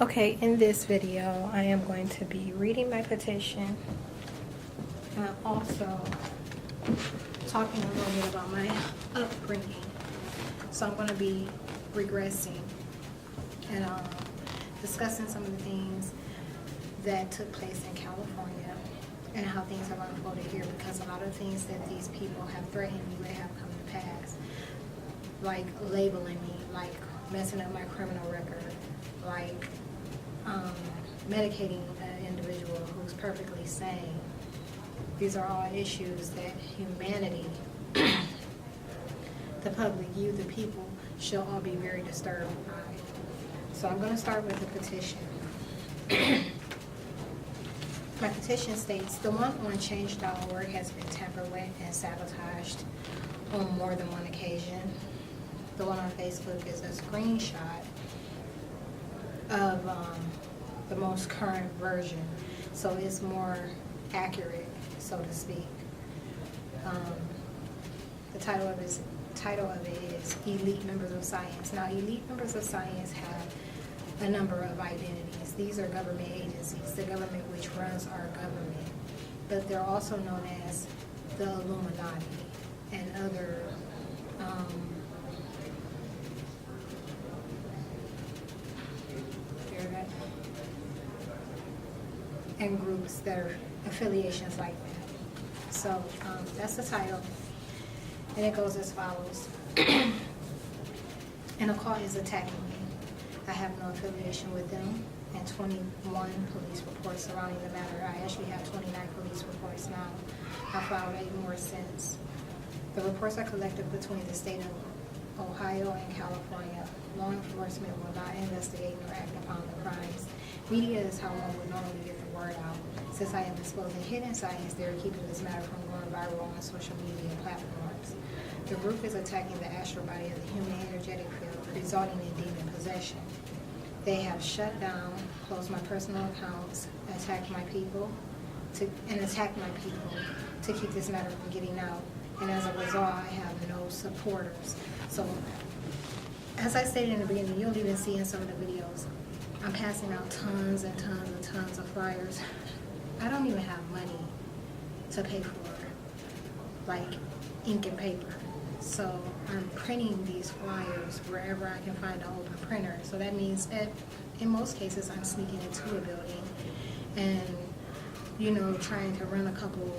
Okay, in this video, I am going to be reading my petition and also talking a little bit about my upbringing. So I'm going to be regressing and discussing some of the things that took place in California and how things have unfolded here, because a lot of things that these people have threatened me may have come to pass, like labeling me, like messing up my criminal record, like medicating an individual who's perfectly sane. These are all issues that humanity, the public, you, the people, shall all be very disturbed by. So I'm going to start with the petition. My petition states, the one on change.org has been tampered with and sabotaged on more than one occasion. The one on Facebook is a screenshot of the most current version, so it's more accurate, so to speak. The title of it is Elite Members of Science. Now, elite members of science have a number of identities. These are government agencies, the government which runs our government, but they're also known as the Illuminati and other and groups that are affiliations like that. So that's the title, and it goes as follows. An occult is attacking me. I have no affiliation with them, and 21 police reports surrounding the matter. I actually have 29 police reports now. I filed 8 more since. The reports are collected between the state of Ohio and California. Law enforcement will not investigate nor act upon the crimes. Media is how one would normally get the word out. Since I am exposing hidden science, they are keeping this matter from going viral on social media platforms. The group is attacking the astral body of the human energetic field, resulting in demon possession. They have shut down, closed my personal accounts, attacked my people to keep this matter from getting out. And as a result, I have no supporters. So, as I stated in the beginning, you'll even see in some of the videos, I'm passing out tons and tons and tons of flyers. I don't even have money to pay for, like, ink and paper. So I'm printing these flyers wherever I can find an open printer. So that means that in most cases I'm sneaking into a building and, trying to run a couple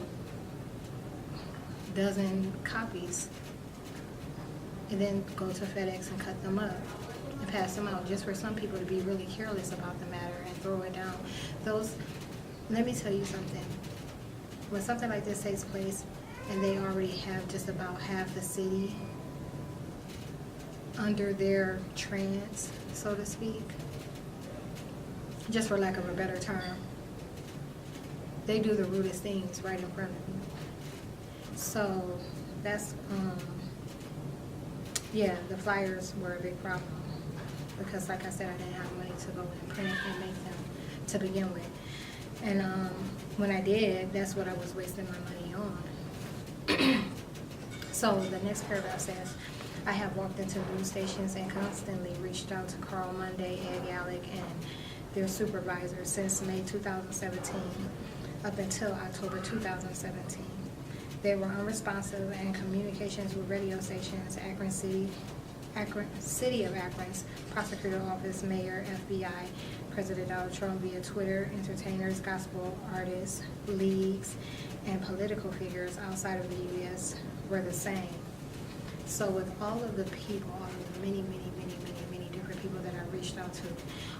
dozen copies and then go to FedEx and cut them up and pass them out, just for some people to be really careless about the matter and throw it down. Let me tell you something. When something like this takes place and they already have just about half the city under their trance, so to speak, just for lack of a better term, they do the rudest things right in front of you. So that's, the flyers were a big problem because, like I said, I didn't have money to go and print and make them to begin with. And when I did, that's what I was wasting my money on. So the next paragraph says, I have walked into news stations and constantly reached out to Carl Monday, Ed Gallic, and their supervisors since May 2017 up until October 2017. They were unresponsive, and communications with radio stations, City of Akron's prosecutor office, mayor, FBI, President Donald Trump via Twitter, entertainers, gospel artists, leagues, and political figures outside of the U.S. were the same. So with all of the people, all of the many different people that I reached out to,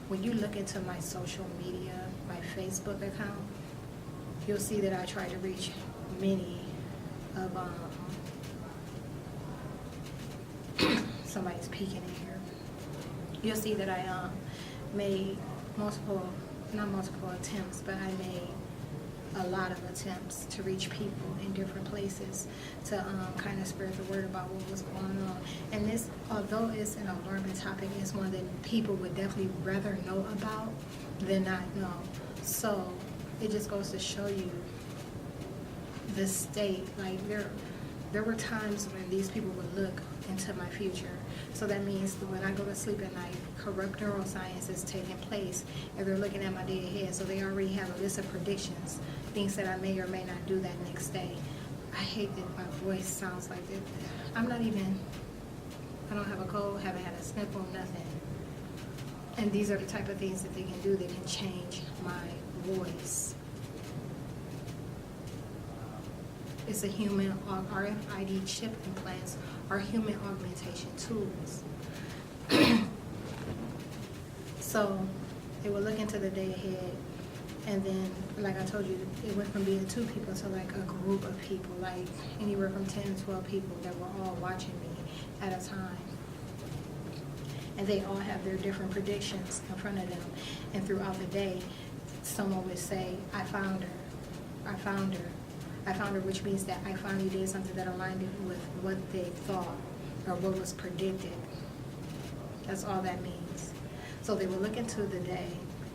when you look into my social media, my Facebook account, you'll see that I tried to reach many of, somebody's peeking in here. You'll see that I made not multiple attempts, but I made a lot of attempts to reach people in different places to kind of spread the word about what was going on. And this, although it's an alarming topic, it's one that people would definitely rather know about than not know. So it just goes to show you the state. Like, there were times when these people would look into my future So that means that when I go to sleep at night, corrupt neuroscience is taking place, and they're looking at my day ahead. So they already have a list of predictions, things that I may or may not do that next day. I hate that my voice sounds like that. I don't have a cold, haven't had a sniffle, nothing. And these are the type of things that they can do that can change my voice. It's a human RFID chip implants are human augmentation tools. So they will look into the day ahead, and then, like I told you, it went from being 2 people to like a group of people, like anywhere from 10 to 12 people that were all watching me at a time. And they all have their different predictions in front of them. And throughout the day, someone would say, I found her, I found her. I found her, which means that I finally did something that aligned with what they thought or what was predicted. That's all that means. So they will look into the day,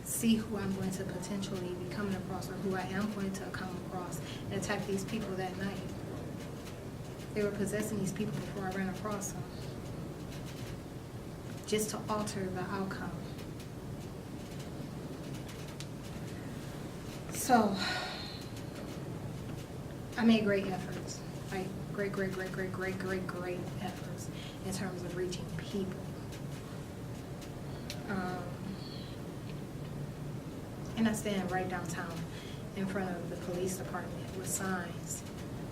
see who I'm going to potentially be coming across or who I am going to come across, and attack these people that night. They were possessing these people before I ran across them, just to alter the outcome. So I made great efforts, like great efforts in terms of reaching people. And I stand right downtown in front of the police department with signs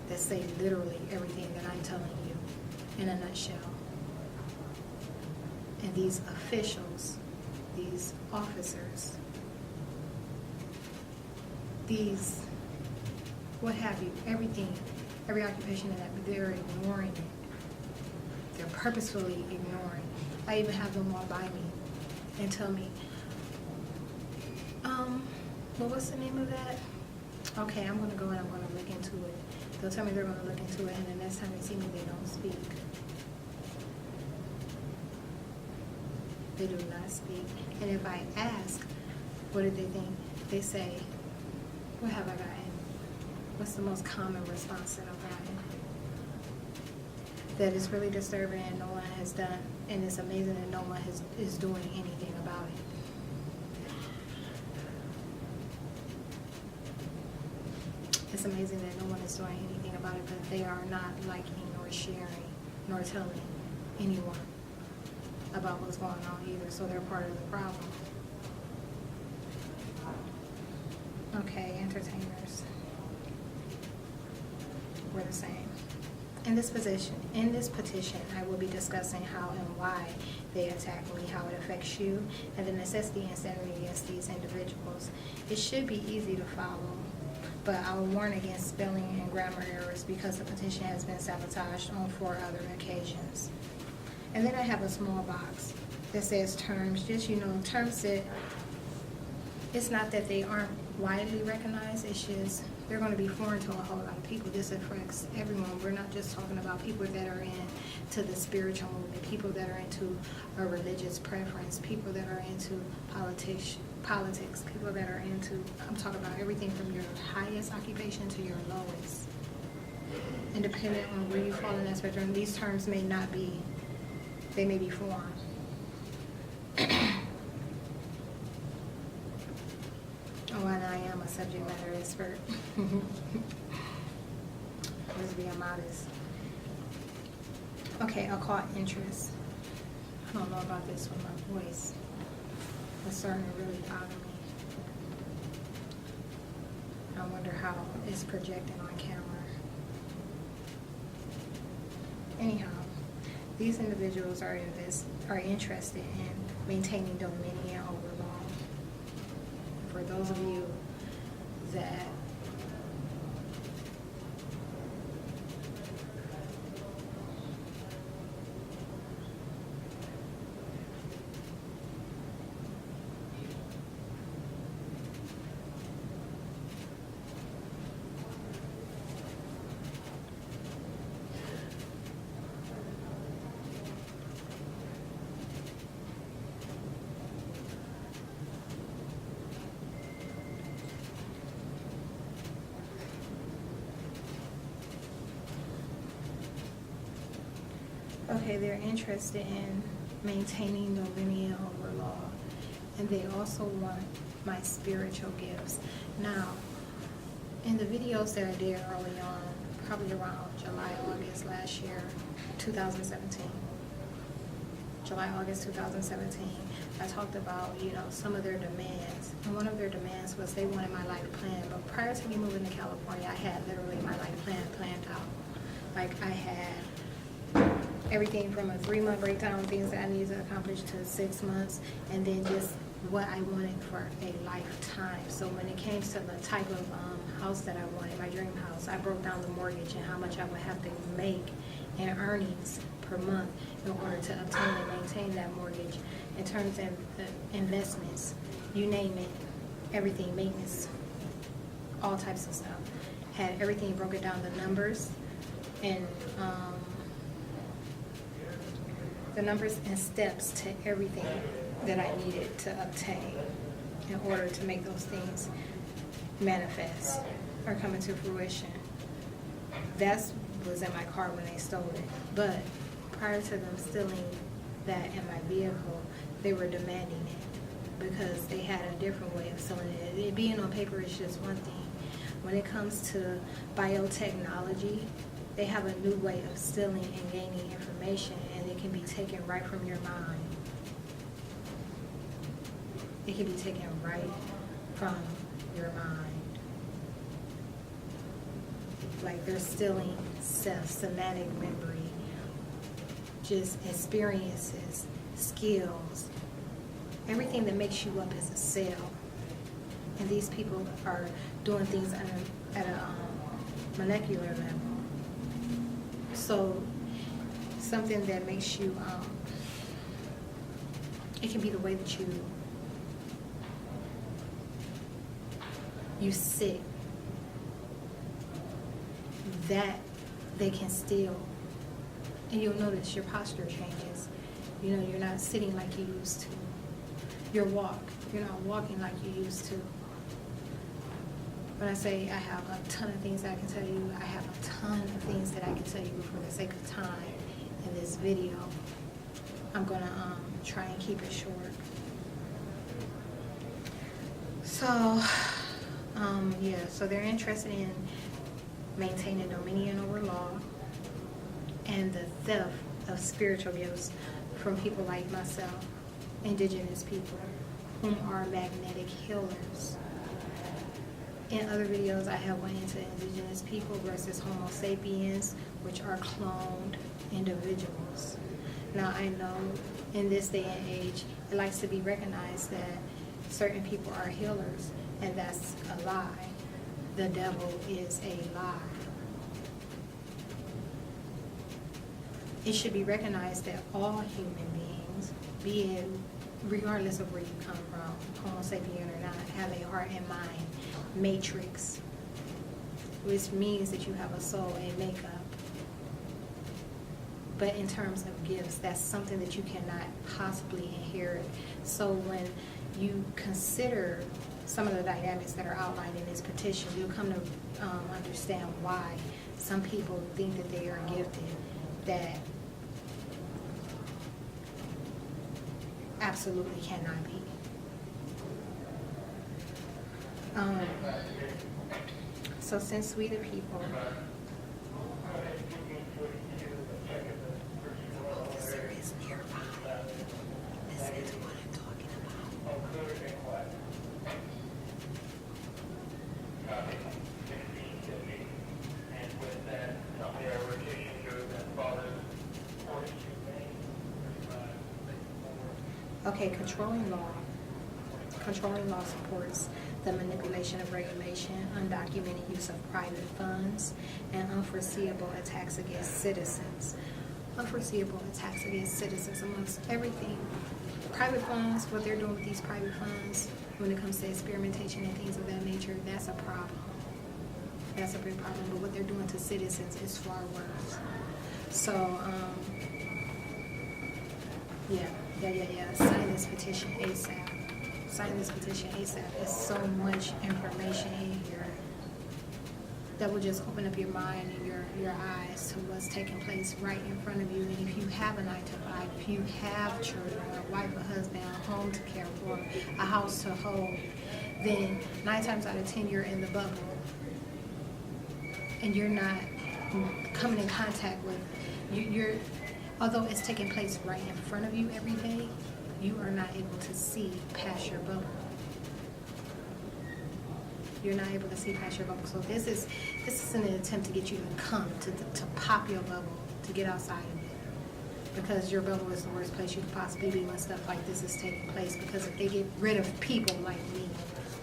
that say literally everything that I'm telling you in a nutshell. And these officials, these officers, these what have you, everything, every occupation in that, but they're ignoring it. They're purposefully ignoring. I even have them walk by me and tell me, well, what's the name of that? Okay, I'm gonna go and I'm gonna look into it. They'll tell me they're gonna look into it, and the next time they see me, they don't speak. They do not speak. And if I ask, what did they think? They say, what have I gotten? What's the most common response that I've gotten? That is really disturbing and no one has done, and it's amazing that no one is doing anything about it. It's amazing that no one is doing anything about it, but they are not liking nor sharing nor telling anyone about what's going on either, so they're part of the problem. Okay, entertainers. We're the same. In this petition, I will be discussing how and why they attack me, how it affects you, and the necessity and standing against these individuals. It should be easy to follow, but I will warn against spelling and grammar errors because the petition has been sabotaged on 4 other occasions. And then I have a small box that says terms. Just, terms that it's not that they aren't widely recognized, it's just they're going to be foreign to a whole lot of people. This affects everyone. We're not just talking about people that are into the spiritual movement, people that are into a religious preference, people that are into politics, people that are into, I'm talking about everything from your highest occupation to your lowest. And depending on where you fall in that spectrum, these terms may not be, they may be foreign. Oh, and I am a subject matter expert. Let's be modest. Okay, occult interest. I don't know about this with my voice. It's starting to really bother me. I wonder how it's projecting on camera. Anyhow, these individuals are interested in maintaining dominion over law. For those of you that Okay, they're interested in maintaining dominion over law, and they also want my spiritual gifts. Now, in the videos that I did early on, probably around July, August last year, 2017, July, August 2017, I talked about, some of their demands. And one of their demands was they wanted my life plan. But prior to me moving to California, I had literally my life plan planned out. Like, I had everything from a 3-month breakdown of things that I needed to accomplish to 6 months, and then just what I wanted for a lifetime. So when it came to the type of house that I wanted, my dream house, I broke down the mortgage and how much I would have to make in earnings per month in order to obtain and maintain that mortgage. In terms of investments, you name it, everything, maintenance, all types of stuff. Had everything broken down, the numbers and steps to everything that I needed to obtain in order to make those things manifest or come into fruition. That was in my car when they stole it. But prior to them stealing that in my vehicle, they were demanding it because they had a different way of selling it. It being on paper is just one thing. When it comes to biotechnology, they have a new way of stealing and gaining information, and it can be taken right from your mind. It can be taken right from your mind. Like, they're stealing somatic memory, just experiences, skills, everything that makes you up as a cell. And these people are doing things at a molecular level. So something that makes you, it can be the way that you sit, that they can steal. And you'll notice your posture changes. You're not sitting like you used to. You're not walking like you used to. When I say I have a ton of things that I can tell you, I have a ton of things that I can tell you for the sake of time in this video. I'm going to try and keep it short. So, so they're interested in maintaining dominion over law and the theft of spiritual gifts from people like myself, indigenous people, whom are magnetic healers. In other videos, I have went into indigenous people versus Homo sapiens, which are cloned individuals. Now, I know in this day and age, it likes to be recognized that certain people are healers, and that's a lie. The devil is a lie. It should be recognized that all human beings, be it regardless of where you come from, Homo sapien or not, have a heart and mind matrix, which means that you have a soul and makeup. But in terms of gifts, that's something that you cannot possibly inherit. So when you consider some of the dynamics that are outlined in this petition, you'll come to understand why some people think that they are gifted that absolutely cannot be. So since we the people, officer is nearby, listen to what I'm talking about. Okay, controlling law supports the manipulation of regulation, undocumented use of private funds, and unforeseeable attacks against citizens. Unforeseeable attacks against citizens amongst everything. Private funds, what they're doing with these private funds when it comes to experimentation and things of that nature, that's a problem. That's a big problem. But what they're doing to citizens is far worse. So, sign this petition ASAP. Sign this petition ASAP. There's so much information in here that will just open up your mind and your eyes to what's taking place right in front of you. And if you have a 9 to 5, if you have children, a wife, a husband, a home to care for, a house to hold, then 9 times out of 10 you're in the bubble. And you're not coming in contact with, you're although it's taking place right in front of you every day, you are not able to see past your bubble. You're not able to see past your bubble. So this is an attempt to get you to come, to pop your bubble, to get outside of it. Because your bubble is the worst place you could possibly be when stuff like this is taking place. Because if they get rid of people like me,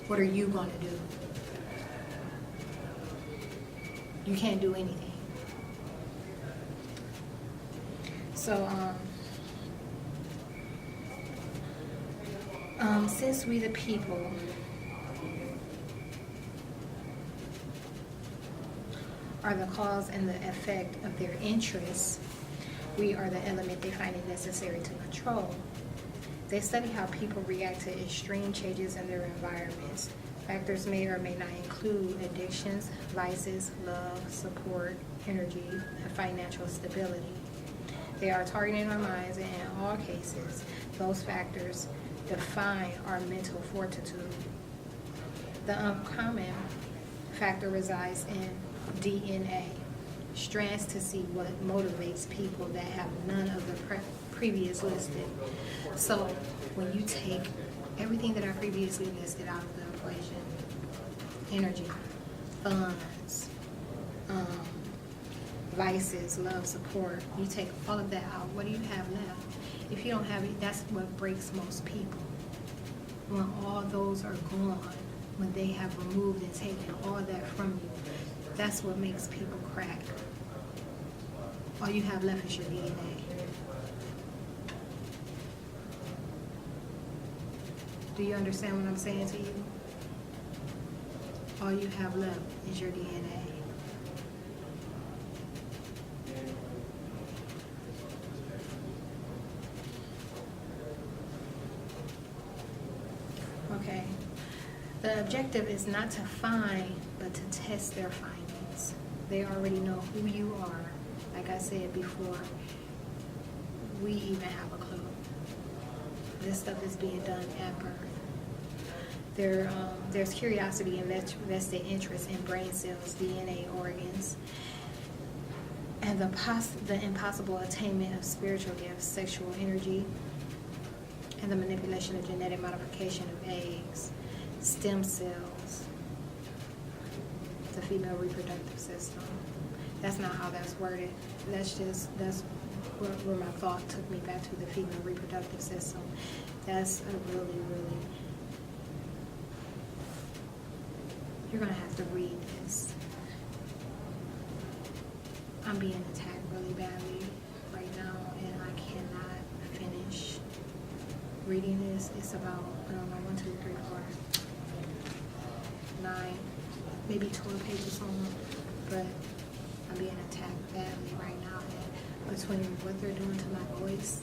what are you going to do? You can't do anything. So, since we the people are the cause and the effect of their interests, we are the element they find it necessary to control. They study how people react to extreme changes in their environments. Factors may or may not include addictions, vices, love, support, energy, and financial stability. They are targeting our minds, and in all cases, those factors define our mental fortitude. The uncommon factor resides in DNA, strands to see what motivates people that have none of the previous listed. So when you take everything that I previously listed out of the equation, energy, funds, vices, love, support, you take all of that out, what do you have left? If you don't have it, that's what breaks most people. When all those are gone, when they have removed and taken all that from you, that's what makes people crack. All you have left is your DNA. Do you understand what I'm saying to you? All you have left is your DNA. Okay. The objective is not to find, but to test their findings. They already know who you are. Like I said before, we even have a clue. This stuff is being done at birth. There's curiosity and vested interest in brain cells, DNA, organs, and the impossible attainment of spiritual gifts, sexual energy, and the manipulation of genetic modification of eggs, stem cells, the female reproductive system. That's not how that's worded. That's where my thought took me back to, the female reproductive system. That's a really, you're going to have to read this. I'm being attacked really badly right now, and I cannot finish reading this. It's about, I don't know, 1, 2, 3, 4, 9, maybe 12 pages long, but I'm being attacked badly right now, and between what they're doing to my voice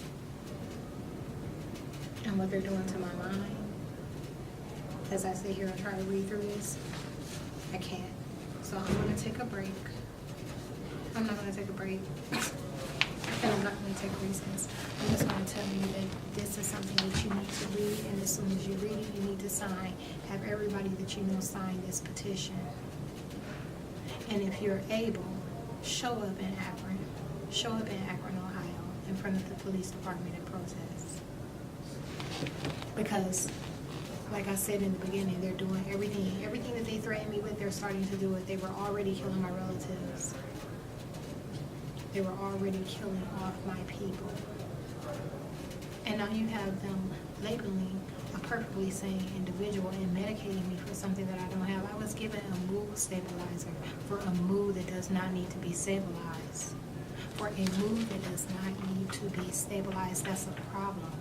and what they're doing to my mind, as I sit here and try to read through this, I can't. So I'm going to take a break. I'm not going to take a break. And I'm not going to take recess. I'm just going to tell you that this is something that you need to read, and as soon as you read it, you need to sign. Have everybody that you know sign this petition. And if you're able, show up in Akron. Show up in Akron, Ohio, in front of the police department and protest. Because, like I said in the beginning, they're doing everything that they threatened me with, they're starting to do it. They were already killing my relatives. They were already killing off my people. And now you have them labeling a perfectly sane individual and medicating me for something that I don't have. I was given a mood stabilizer for a mood that does not need to be stabilized. For a mood that does not need to be stabilized, that's a problem.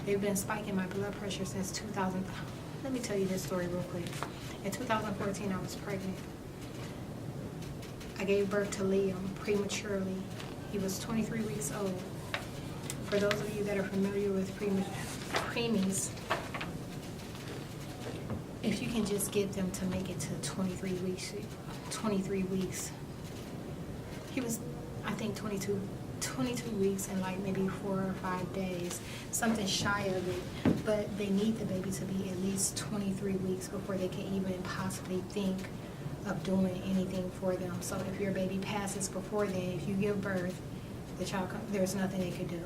They've been spiking my blood pressure since 2000. Let me tell you this story real quick. In 2014, I was pregnant. I gave birth to Liam prematurely. He was 23 weeks old. For those of you that are familiar with preemies, if you can just get them to make it to 23 weeks. He was, I think, 22 weeks and like maybe 4 or 5 days, something shy of it. But they need the baby to be at least 23 weeks before they can even possibly think of doing anything for them. So if your baby passes before then, if you give birth, the child, there's nothing they could do.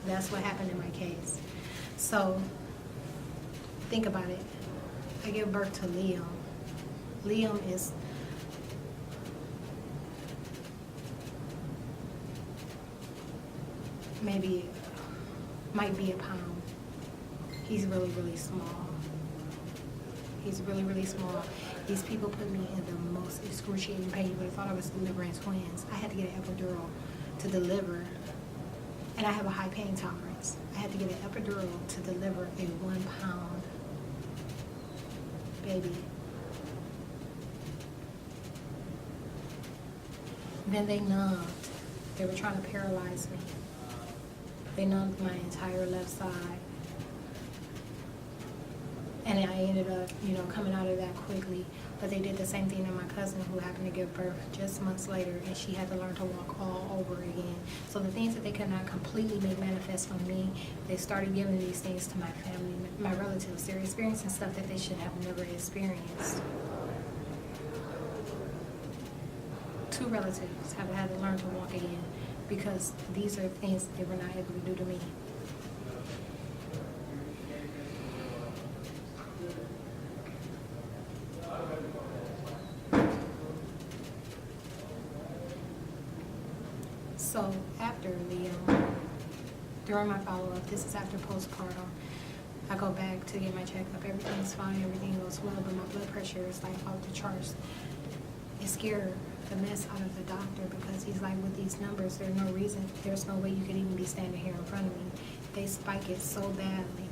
That's what happened in my case. So think about it. I give birth to Liam. Liam is might be a pound. He's really, really small. He's really, really small. These people put me in the most excruciating pain. You would have thought I was delivering twins. I had to get an epidural to deliver, and I have a high pain tolerance. I had to get an epidural to deliver a 1 pound baby. Then they numbed. They were trying to paralyze me. They numbed my entire left side. And I ended up, coming out of that quickly. But they did the same thing to my cousin who happened to give birth just months later, and she had to learn to walk all over again. So the things that they could not completely make manifest on me, they started giving these things to my family, my relatives. They're experiencing stuff that they should have never experienced. 2 relatives have had to learn to walk again because these are things that they were not able to do to me. So after during my follow-up, this is after postpartum, I go back to get my checkup. Everything's fine, everything goes well, but my blood pressure is like off the charts. It scared the mess out of the doctor because he's like, with these numbers, there's no way you could even be standing here in front of me. They spike it so badly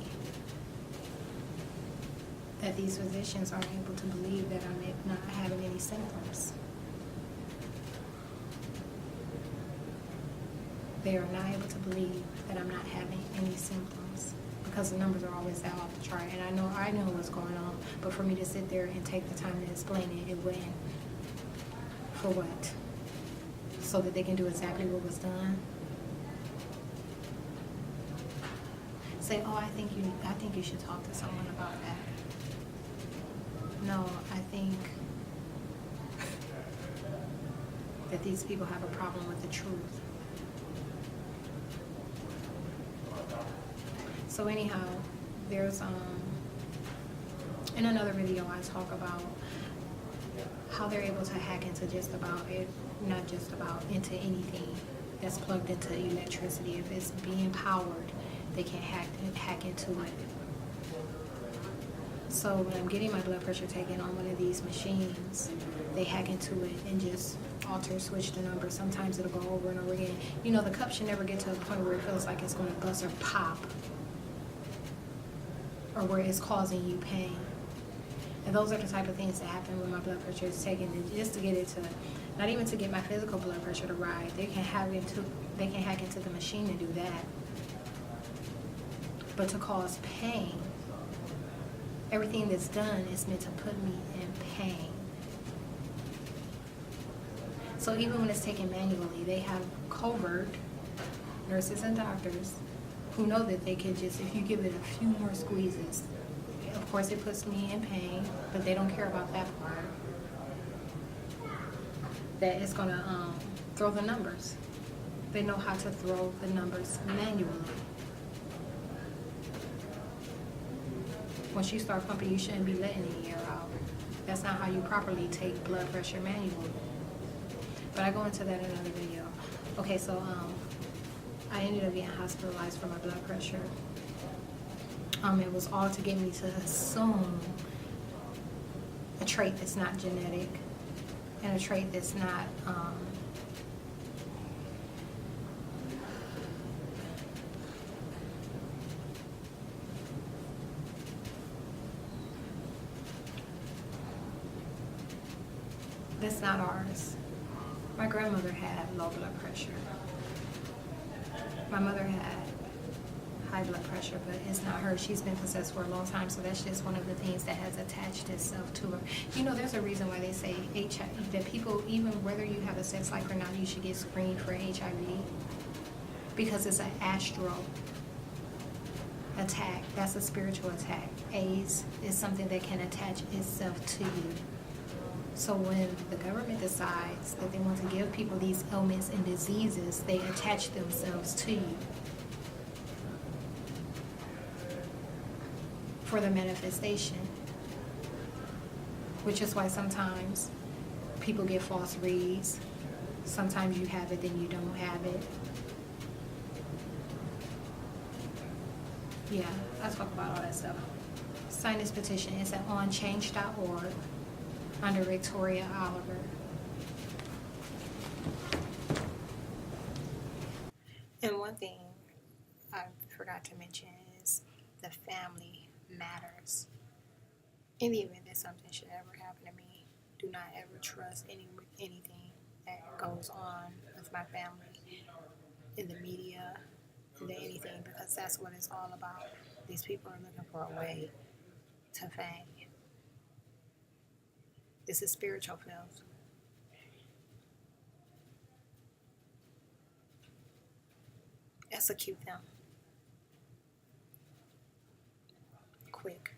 that these physicians aren't able to believe that I'm not having any symptoms. They are not able to believe that I'm not having any symptoms because the numbers are always out off the chart. And I know what's going on, but for me to sit there and take the time to explain it, it wouldn't. For what? So that they can do exactly what was done? Say, oh, I think you should talk to someone about that. No, I think that these people have a problem with the truth. So anyhow, there's in another video I talk about how they're able to hack into just about it, not just about, into anything that's plugged into electricity. If it's being powered, they can hack into it. So when I'm getting my blood pressure taken on one of these machines, they hack into it and just switch the number. Sometimes it'll go over and over again. The cup should never get to a point where it feels like it's going to bust or pop, or where it's causing you pain. And those are the type of things that happen when my blood pressure is taken, just to get it to, not even to get my physical blood pressure to rise. They can hack into the machine and do that. But to cause pain, everything that's done is meant to put me in pain. So even when it's taken manually, they have covert nurses and doctors who know that they can just, if you give it a few more squeezes, of course it puts me in pain, but they don't care about that part. That it's going to throw the numbers. They know how to throw the numbers manually. Once you start pumping, you shouldn't be letting any air out. That's not how you properly take blood pressure manually. But I go into that in another video. Okay, so I ended up getting hospitalized for my blood pressure. It was all to get me to assume a trait that's not genetic and a trait that's not ours. My grandmother had low blood pressure. My mother had high high blood pressure, but it's not her. She's been possessed for a long time, so that's just one of the things that has attached itself to her. You know, there's a reason why they say HIV, that people, even whether you have a sex life or not, you should get screened for HIV, because it's an astral attack. That's a spiritual attack. AIDS is something that can attach itself to you. So when the government decides that they want to give people these ailments and diseases, they attach themselves to you for the manifestation, which is why sometimes people get false reads. Sometimes you have it, then you don't have it. Yeah, I talk about all that stuff. Sign this petition. It's at onchange.org under Victoria Oliver. And one thing I forgot to mention is the family matters. In the event that something should ever happen to me, do not ever trust anything that goes on with my family in the media, anything, because that's what it's all about. These people are looking for a way to fame. This is spiritual filth. Execute them quick.